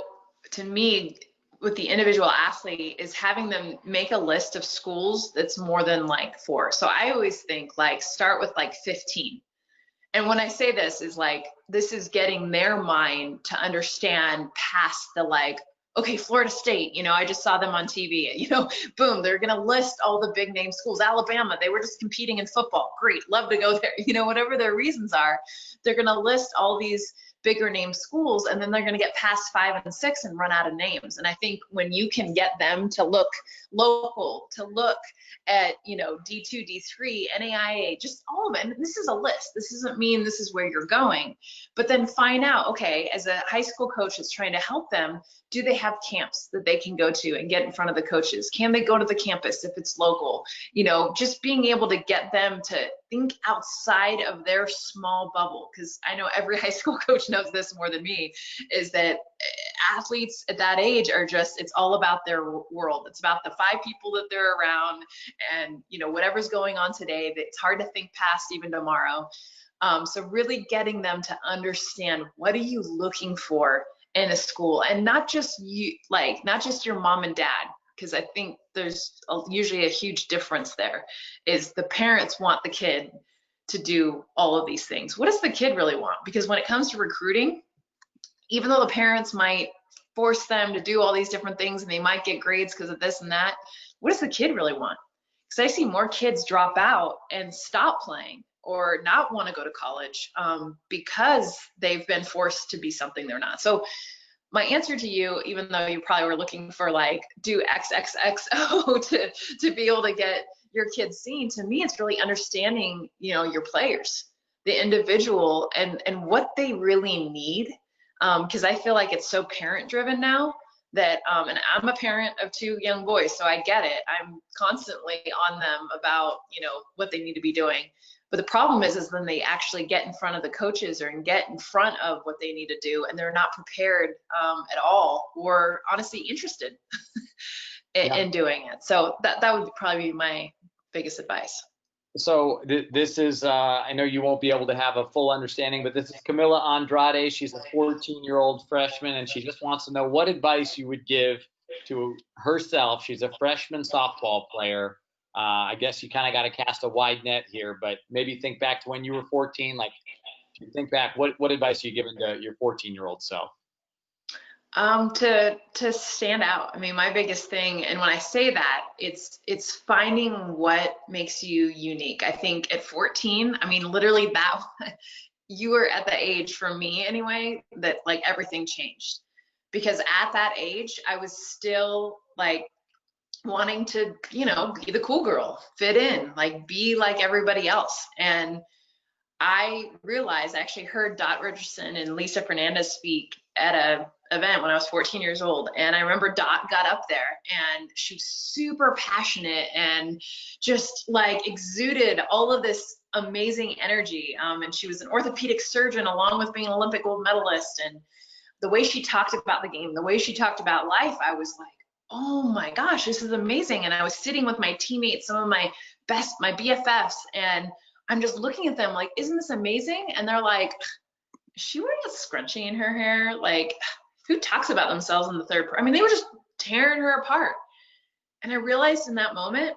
to me, with the individual athlete, is having them make a list of schools that's more than like 4. So I always think like start with like 15. And when I say this is like, this is getting their mind to understand past the like, okay, Florida State, I just saw them on TV, boom, they're going to list all the big name schools. Alabama, they were just competing in football. Great. Love to go there. Whatever their reasons are, they're going to list all these bigger name schools, and then they're going to get past 5 and 6 and run out of names. And I think when you can get them to look local, to look at, D2, D3, NAIA, just all of it. And this is a list. This doesn't mean this is where you're going, but then find out, okay, as a high school coach that's trying to help them, do they have camps that they can go to and get in front of the coaches? Can they go to the campus if it's local? Just being able to get them to think outside of their small bubble. Because I know every high school coach knows this more than me, is that athletes at that age are just, it's all about their world. It's about the 5 people that they're around, and whatever's going on today, that it's hard to think past even tomorrow. So really getting them to understand, what are you looking for in a school, and not just not just your mom and dad, because I think there's usually a huge difference there. Is the parents want the kid to do all of these things. What does the kid really want? Because when it comes to recruiting, even though the parents might force them to do all these different things and they might get grades because of this and that, what does the kid really want? Because I see more kids drop out and stop playing or not want to go to college because they've been forced to be something they're not. So my answer to you, even though you probably were looking for like, do XXXO to be able to get your kids seen, to me, it's really understanding, your players, the individual, and what they really need. Because I feel like it's so parent driven now that, and I'm a parent of 2 young boys, so I get it. I'm constantly on them about, what they need to be doing. But the problem is when they actually get in front of the coaches or get in front of what they need to do, and they're not prepared at all, or honestly interested in doing it. So that would probably be my biggest advice. So this is, I know you won't be able to have a full understanding, but this is Camila Andrade. She's a 14-year-old freshman, and she just wants to know what advice you would give to herself. She's a freshman softball player. I guess you kind of got to cast a wide net here, but maybe think back to when you were 14. Like, if you think back, what advice are you giving to your 14-year-old self? To stand out. I mean, my biggest thing, and when I say that, it's finding what makes you unique. I think at 14, I mean, literally you were at the age, for me anyway, that like everything changed. Because at that age, I was still like wanting to, be the cool girl, fit in, like be like everybody else. And I realized, I actually heard Dot Richardson and Lisa Fernandez speak at a event when I was 14 years old. And I remember Dot got up there and she was super passionate and just like exuded all of this amazing energy. And she was an orthopedic surgeon along with being an Olympic gold medalist. And the way she talked about the game, the way she talked about life, I was like, oh my gosh, this is amazing. And I was sitting with my teammates, some of my BFFs, and I'm just looking at them like, isn't this amazing? And they're like, is she wearing a scrunchie in her hair? Like, who talks about themselves in the third person? I mean, they were just tearing her apart. And I realized in that moment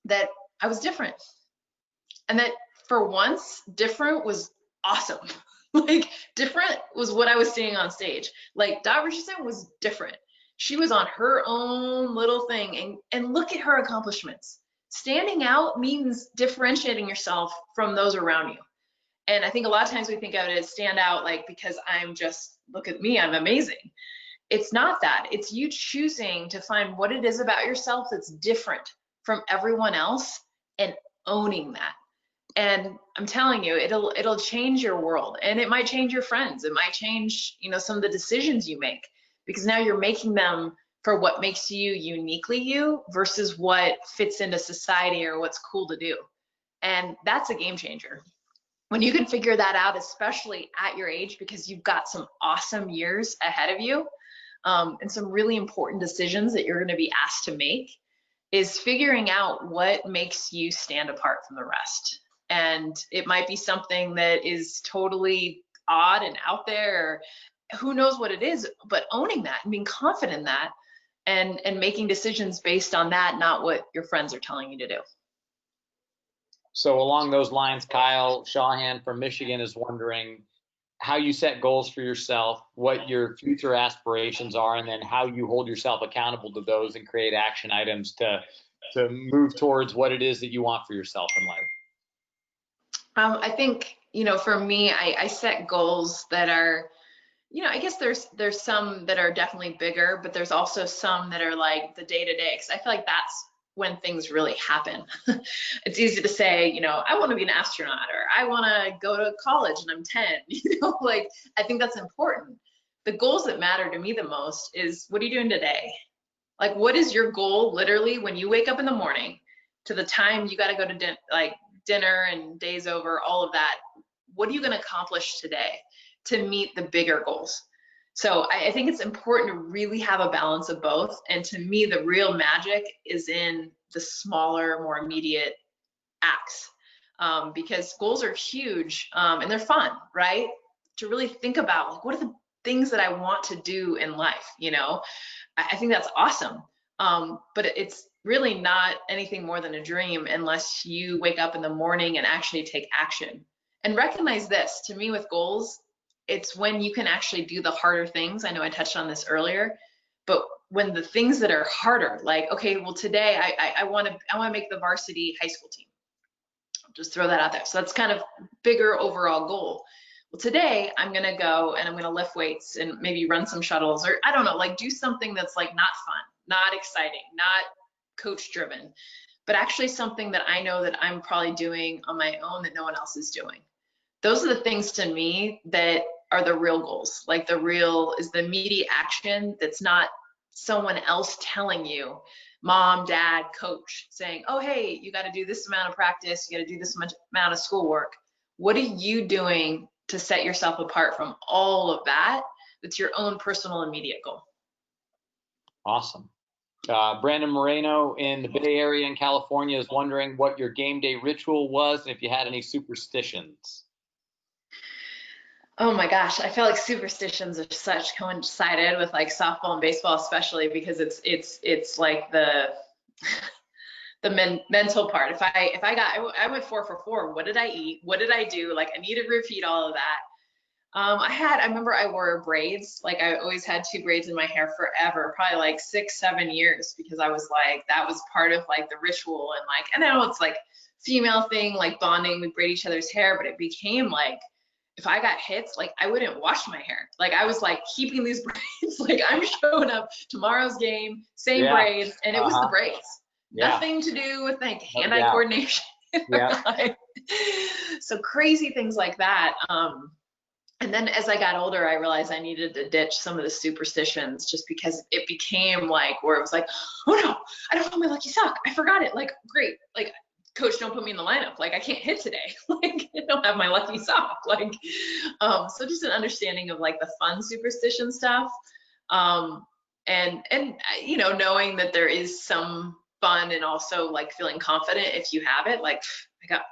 that I was different. And that for once, different was awesome. Like, different was what I was seeing on stage. Like, Dot Richardson was different. She was on her own little thing, and look at her accomplishments. Standing out means differentiating yourself from those around you. And I think a lot of times we think of it as stand out, like, because I'm just, look at me, I'm amazing. It's not that. It's you choosing to find what it is about yourself that's different from everyone else and owning that. And I'm telling you, it'll change your world, and it might change your friends. It might change, some of the decisions you make, because now you're making them for what makes you uniquely you versus what fits into society or what's cool to do. And that's a game changer. When you can figure that out, especially at your age, because you've got some awesome years ahead of you, and some really important decisions that you're going to be asked to make, is figuring out what makes you stand apart from the rest. And it might be something that is totally odd and out there, or who knows what it is, but owning that and being confident in that, and making decisions based on that, not what your friends are telling you to do. So along those lines, Kyle Shawhan from Michigan is wondering how you set goals for yourself, what your future aspirations are, and then how you hold yourself accountable to those and create action items to move towards what it is that you want for yourself in life. I think, for me, I set goals that are, I guess there's some that are definitely bigger, but there's also some that are like the day-to-day, because I feel like that's when things really happen. It's easy to say, I want to be an astronaut, or I want to go to college and I'm 10, like, I think that's important. The goals that matter to me the most is, what are you doing today? Like, what is your goal literally when you wake up in the morning to the time you got to go to dinner and days over, all of that. What are you going to accomplish today to meet the bigger goals? So I think it's important to really have a balance of both. And to me, the real magic is in the smaller, more immediate acts, because goals are huge, and they're fun, right? To really think about, like, what are the things that I want to do in life? I think that's awesome. But it's really not anything more than a dream unless you wake up in the morning and actually take action. And recognize this, to me, with goals, it's when you can actually do the harder things. I know I touched on this earlier, but when the things that are harder, like, okay, well, today I want to make the varsity high school team. I'll just throw that out there. So that's kind of bigger overall goal. Well, today I'm going to go and I'm going to lift weights and maybe run some shuttles, or I don't know, like do something that's like not fun, not exciting, not coach driven, but actually something that I know that I'm probably doing on my own that no one else is doing. Those are the things to me that are the real goals. Like the real is the immediate action that's not someone else telling you, mom, dad, coach, saying, oh, hey, you got to do this amount of practice, you got to do this much amount of schoolwork. What are you doing to set yourself apart from all of that? That's your own personal immediate goal. Awesome. Brandon Moreno in the Bay Area in California is wondering what your game day ritual was and if you had any superstitions. Oh my gosh, I feel like superstitions are such coincided with like softball and baseball, especially because it's like the mental part. I went 4 for 4. What did I eat? What did I do? Like I need to repeat all of that. I remember I wore braids. Like I always had 2 braids in my hair forever, probably like 6-7 years, because I was like, that was part of like the ritual. And like, and I know it's like female thing, like bonding, we braid each other's hair, but it became like, if I got hits, like I wouldn't wash my hair. Like I was like keeping these braids, like I'm showing up tomorrow's game, same braids. And it was the braids. Nothing to do with like hand-eye coordination. So crazy things like that. And then as I got older, I realized I needed to ditch some of the superstitions, just because it became like where it was like, oh no, I don't have my lucky sock. I forgot it. Like, great. Like, coach, don't put me in the lineup. Like, I can't hit today. Like, I don't have my lucky sock. Like, so just an understanding of like the fun superstition stuff. And knowing that there is some fun and also like feeling confident if you have it. Like, I got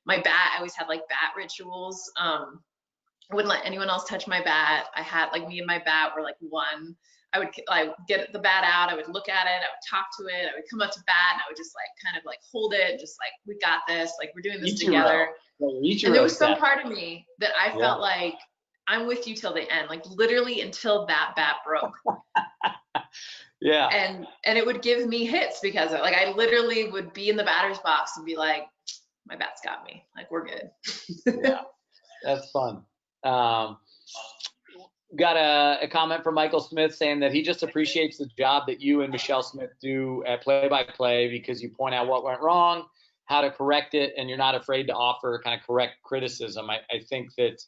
my bat. I always had like bat rituals. I wouldn't let anyone else touch my bat. I had like me and my bat were like one. I would like get the bat out. I would look at it. I would talk to it. I would come up to bat and I would just like kind of like hold it, just like, we got this. Like, we're doing this together. And there was some part of me that I felt like I'm with you till the end, like literally until that bat broke. And it would give me hits because like I literally would be in the batter's box and be like, my bat's got me. Like, we're good. That's fun. Got a comment from Michael Smith saying that he just appreciates the job that you and Michelle Smith do at play-by-play, because you point out what went wrong, how to correct it, and you're not afraid to offer kind of correct criticism. I think that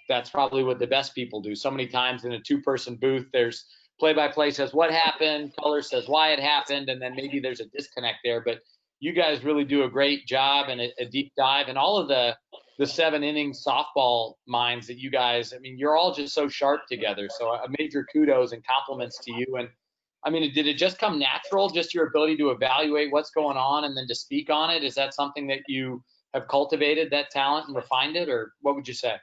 that's probably what the best people do. So many times in a 2-person booth, there's play-by-play says what happened, color says why it happened, and then maybe there's a disconnect there. But you guys really do a great job and a deep dive, and all of the 7-inning softball minds that you guys, I mean, you're all just so sharp together. So a major kudos and compliments to you. And I mean, did it just come natural, just your ability to evaluate what's going on and then to speak on it? Is that something that you have cultivated, that talent, and refined it, or what would you say?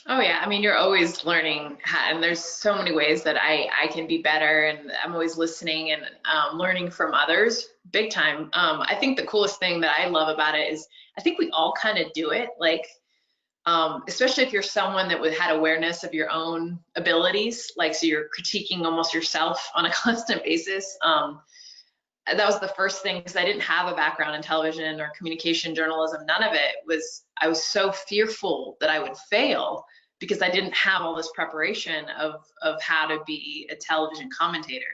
Oh yeah, I mean, you're always learning, and there's so many ways that I can be better, and I'm always listening and learning from others, big time. I think the coolest thing that I love about it is I think we all kind of do it, like, especially if you're someone that had awareness of your own abilities, like, so you're critiquing almost yourself on a constant basis. That was the first thing, because I didn't have a background in television or communication journalism. None of it was, I was so fearful that I would fail because I didn't have all this preparation of how to be a television commentator.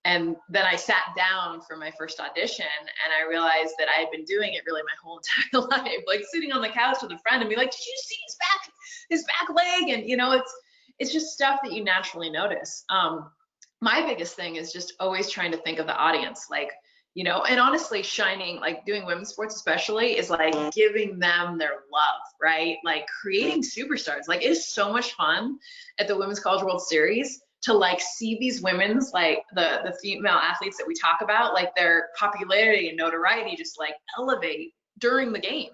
And then I sat down for my first audition and I realized that I had been doing it really my whole entire life, like sitting on the couch with a friend and be like, did you see his back leg? And it's just stuff that you naturally notice. My biggest thing is just always trying to think of the audience. Like, and honestly, shining, like doing women's sports especially, is like giving them their love, right? Like creating superstars. Like it is so much fun at the Women's College World Series to like see these women's, like the female athletes that we talk about, like their popularity and notoriety just like elevate during the game.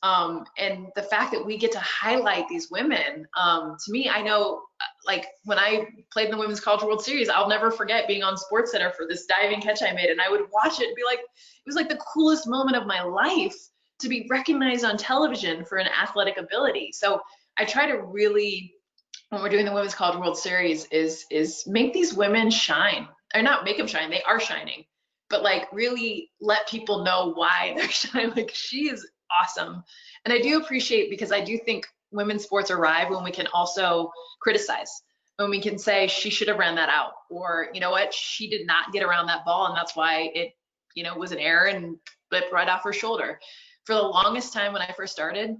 And the fact that we get to highlight these women, to me, I know, like when I played in the Women's College World Series, I'll never forget being on SportsCenter for this diving catch I made, and I would watch it and be like, it was like the coolest moment of my life to be recognized on television for an athletic ability. So I try to really, when we're doing the Women's College World Series, is make these women shine, or not make them shine, they are shining, but like really let people know why they're shining. Like she is awesome. And I do appreciate, because I do think women's sports arrive when we can also criticize, when we can say she should have ran that out, or you know what, she did not get around that ball and that's why it was an error and flipped right off her shoulder. For the longest time when I first started,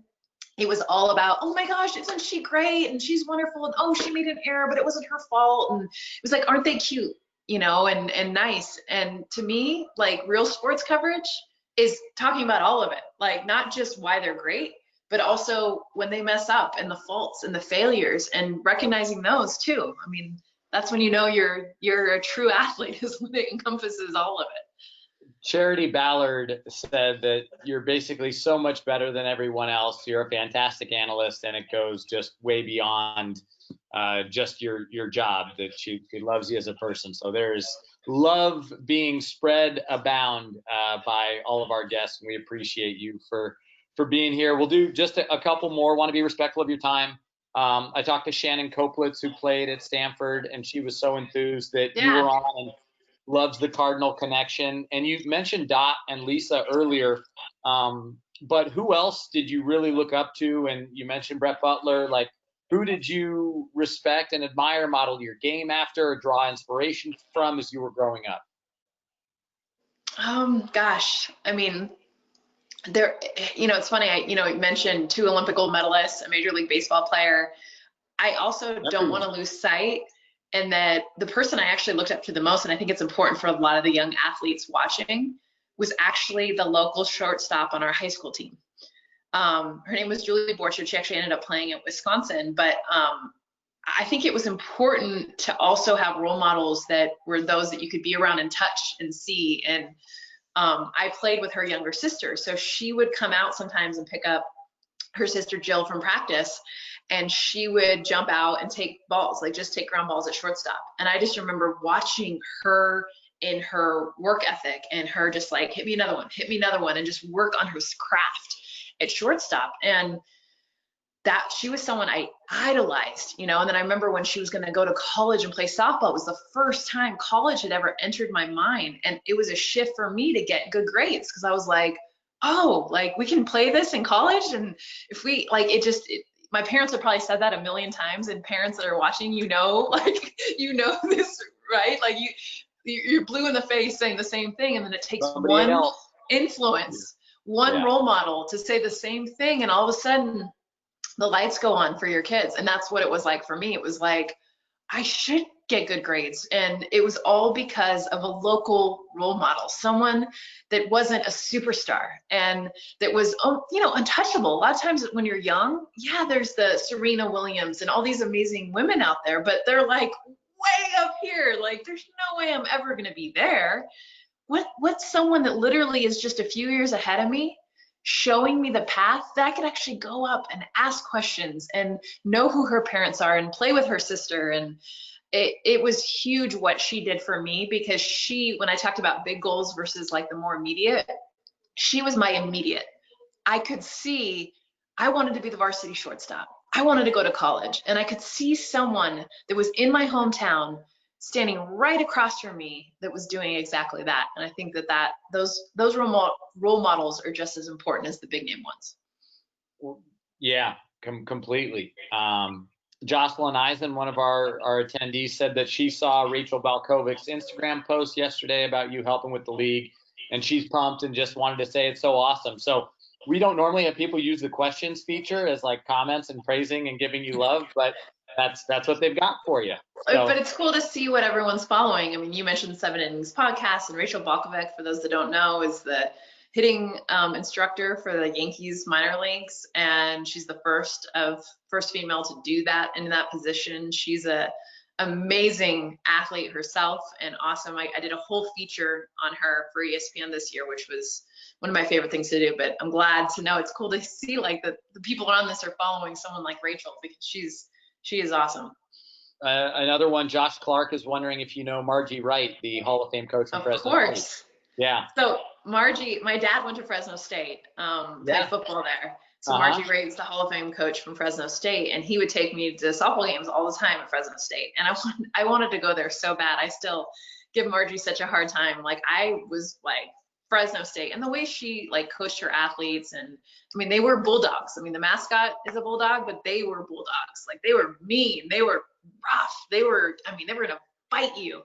it was all about, oh my gosh, isn't she great and she's wonderful, and oh, she made an error but it wasn't her fault, and it was like, aren't they cute, and nice. And to me, like real sports coverage is talking about all of it, like not just why they're great, but also when they mess up and the faults and the failures, and recognizing those too. I mean, that's when you're a true athlete, is when it encompasses all of it. Charity Ballard said that you're basically so much better than everyone else. You're a fantastic analyst, and it goes just way beyond just your job, that she loves you as a person. So there's love being spread abound by all of our guests, and we appreciate you for being here. We'll do just a couple more. Want to be respectful of your time. I talked to Shannon Koplitz, who played at Stanford, and she was so enthused that you were on and loves the Cardinal connection. And you mentioned Dot and Lisa earlier, but who else did you really look up to? And you mentioned Brett Butler. Like, who did you respect and admire, model your game after, or draw inspiration from as you were growing up? Gosh, I mean, there, it's funny, you mentioned 2 Olympic gold medalists, a Major League Baseball player. I also don't want to lose sight, and that the person I actually looked up to the most, and I think it's important for a lot of the young athletes watching, was actually the local shortstop on our high school team. Her name was Julie Borchard. She actually ended up playing at Wisconsin, but I think it was important to also have role models that were those that you could be around and touch and see. And I played with her younger sister, so she would come out sometimes and pick up her sister Jill from practice, and she would jump out and take balls, like just take ground balls at shortstop. And I just remember watching her in her work ethic, and her just like, hit me another one, and just work on her craft at shortstop. And that she was someone I idolized, and then I remember when she was going to go to college and play softball, it was the first time college had ever entered my mind. And it was a shift for me to get good grades, because I was like, oh, like we can play this in college. And if we like my parents have probably said that a million times, and parents that are watching, like, this, right? Like you're blue in the face saying the same thing. And then it takes one influence, one role model to say the same thing. And all of a sudden the lights go on for your kids. And that's what it was like for me. It was like, I should get good grades. And it was all because of a local role model, someone that wasn't a superstar and that was, untouchable. A lot of times when you're young, there's the Serena Williams and all these amazing women out there, but they're like way up here. Like there's no way I'm ever going to be there. What's someone that literally is just a few years ahead of me, showing me the path that I could actually go up and ask questions and know who her parents are and play with her sister. And it was huge what she did for me, because when I talked about big goals versus like the more immediate, she was my immediate. I could see I wanted to be the varsity shortstop. I wanted to go to college, and I could see someone that was in my hometown standing right across from me that was doing exactly that. And I think that those role models are just as important as the big name ones. Yeah, completely. Jocelyn Eisen, one of our attendees, said that she saw Rachel Balkovic's Instagram post yesterday about you helping with the league, and she's pumped and just wanted to say it's so awesome. So we don't normally have people use the questions feature as like comments and praising and giving you love, but That's what they've got for you. So. But it's cool to see what everyone's following. I mean, you mentioned 7 Innings podcast, and Rachel Balkovec, for those that don't know, is the hitting instructor for the Yankees minor leagues, and she's the first female to do that in that position. She's a amazing athlete herself and awesome. I did a whole feature on her for ESPN this year, which was one of my favorite things to do. But I'm glad to know, it's cool to see like the people around this are following someone like Rachel, because she is awesome. Another one, Josh Clark is wondering if you know Margie Wright, the Hall of Fame coach from Fresno State. Of course. Yeah. So Margie, my dad went to Fresno State, played football there. So Margie Wright is the Hall of Fame coach from Fresno State, and he would take me to softball games all the time at Fresno State. And I wanted to go there so bad. I still give Margie such a hard time. Like, I was like, Fresno State, and the way she like coached her athletes, and I mean, they were bulldogs. I mean, the mascot is a bulldog, but they were bulldogs. Like, they were mean, they were rough, they were gonna bite you.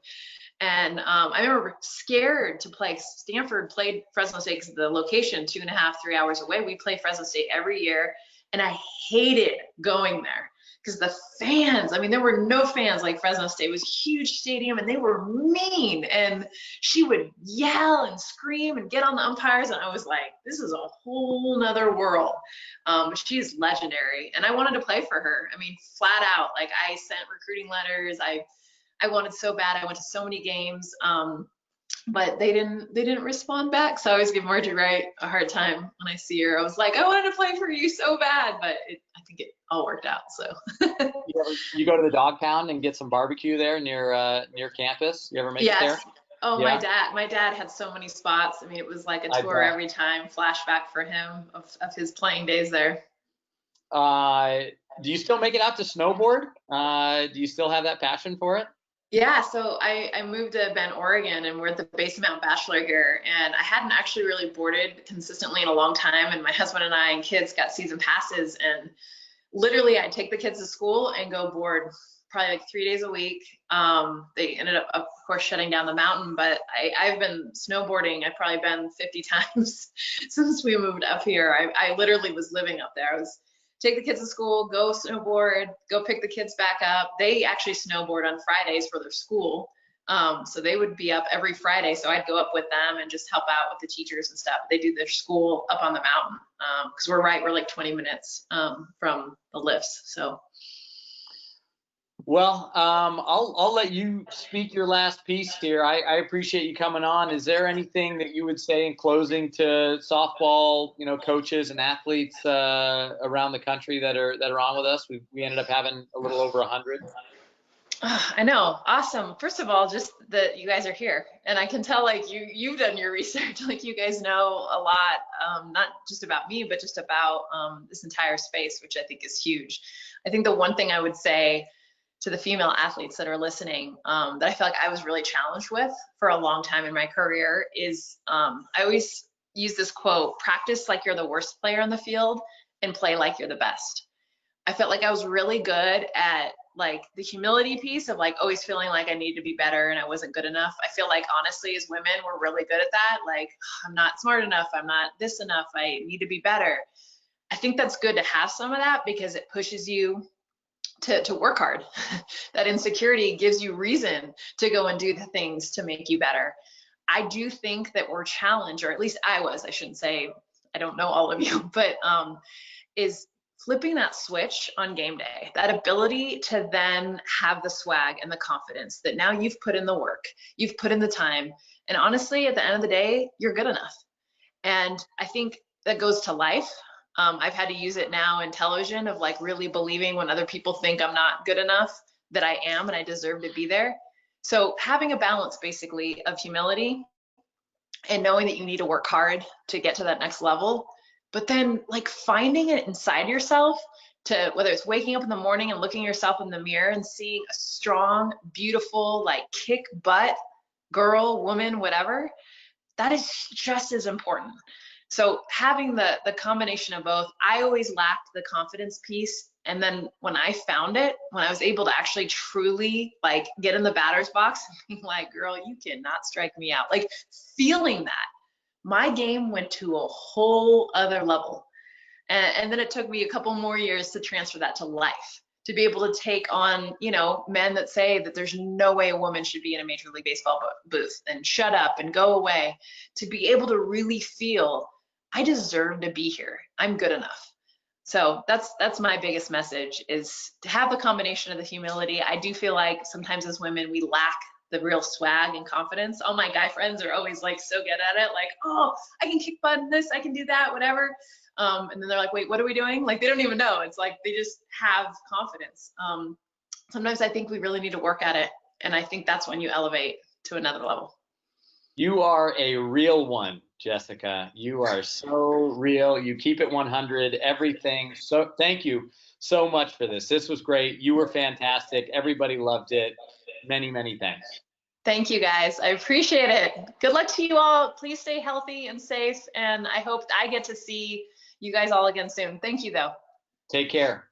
And I remember scared to play. Stanford played Fresno State because of the location, 2.5, 3 hours away. We play Fresno State every year, and I hated going there because the fans, I mean, there were no fans like Fresno State. It was a huge stadium, and they were mean, and she would yell and scream and get on the umpires, and I was like, this is a whole nother world. But she is legendary, and I wanted to play for her. I mean, flat out, like, I sent recruiting letters. I wanted so bad. I went to so many games, but they didn't respond back. So I always give Margie Wright a hard time when I see her. I was like, I wanted to play for you so bad, but I think it all worked out. So. You go to the dog pound and get some barbecue there near campus? You ever make it there? Oh, yeah. My dad had so many spots. I mean, it was like a tour every time, flashback for him of his playing days there. Do you still make it out to snowboard? Do you still have that passion for it? Yeah, so I moved to Bend, Oregon, and we're at the base of Mount Bachelor here, and I hadn't actually really boarded consistently in a long time, and my husband and I and kids got season passes, and literally I'd take the kids to school and go board probably like 3 days a week. They ended up, of course, shutting down the mountain, but I've been snowboarding. I've probably been 50 times since we moved up here. I literally was living up there. I was take the kids to school, go snowboard, go pick the kids back up. They actually snowboard on Fridays for their school. So they would be up every Friday. So I'd go up with them and just help out with the teachers and stuff. They do their school up on the mountain because we're like 20 minutes from the lifts. So. Well, I'll let you speak your last piece here. I appreciate you coming on. Is there anything that you would say in closing to softball, coaches and athletes around the country that are on with us? We ended up having a little over 100. I know. Awesome. First of all, just that you guys are here, and I can tell like you've done your research. Like, you guys know a lot, not just about me, but just about this entire space, which I think is huge. I think the one thing I would say to the female athletes that are listening, that I feel like I was really challenged with for a long time in my career is, I always use this quote: practice like you're the worst player on the field and play like you're the best. I felt like I was really good at like the humility piece of like always feeling like I needed to be better and I wasn't good enough. I feel like honestly, as women, we're really good at that. Like, I'm not smart enough. I'm not this enough. I need to be better. I think that's good to have some of that because it pushes you to work hard. That insecurity gives you reason to go and do the things to make you better. I do think that we're challenged, or at least I shouldn't say, I don't know all of you, but is flipping that switch on game day, that ability to then have the swag and the confidence that now you've put in the work, you've put in the time, and honestly, at the end of the day, you're good enough. And I think that goes to life. I've had to use it now in television of like really believing when other people think I'm not good enough that I am and I deserve to be there. So having a balance basically of humility and knowing that you need to work hard to get to that next level, but then like finding it inside yourself to, whether it's waking up in the morning and looking yourself in the mirror and seeing a strong, beautiful, like kick butt girl, woman, whatever, that is just as important. So having the combination of both, I always lacked the confidence piece. And then when I found it, when I was able to actually truly like get in the batter's box and be like, girl, you cannot strike me out. Like feeling that, my game went to a whole other level. And then it took me a couple more years to transfer that to life, to be able to take on, you know, men that say that there's no way a woman should be in a Major League Baseball booth and shut up and go away, to be able to really feel, I deserve to be here. I'm good enough. So that's my biggest message, is to have the combination of the humility. I do feel like sometimes as women, we lack the real swag and confidence. All my guy friends are always like so good at it, like, oh, I can kick butt in this, I can do that, whatever. And then they're like, wait, what are we doing? Like, they don't even know. It's like they just have confidence. Sometimes I think we really need to work at it. And I think that's when you elevate to another level. You are a real one, Jessica. You are so real. You keep it 100, everything. So thank you so much for this. This was great. You were fantastic. Everybody loved it. Many, many thanks. Thank you, guys. I appreciate it. Good luck to you all. Please stay healthy and safe. And I hope I get to see you guys all again soon. Thank you, though. Take care.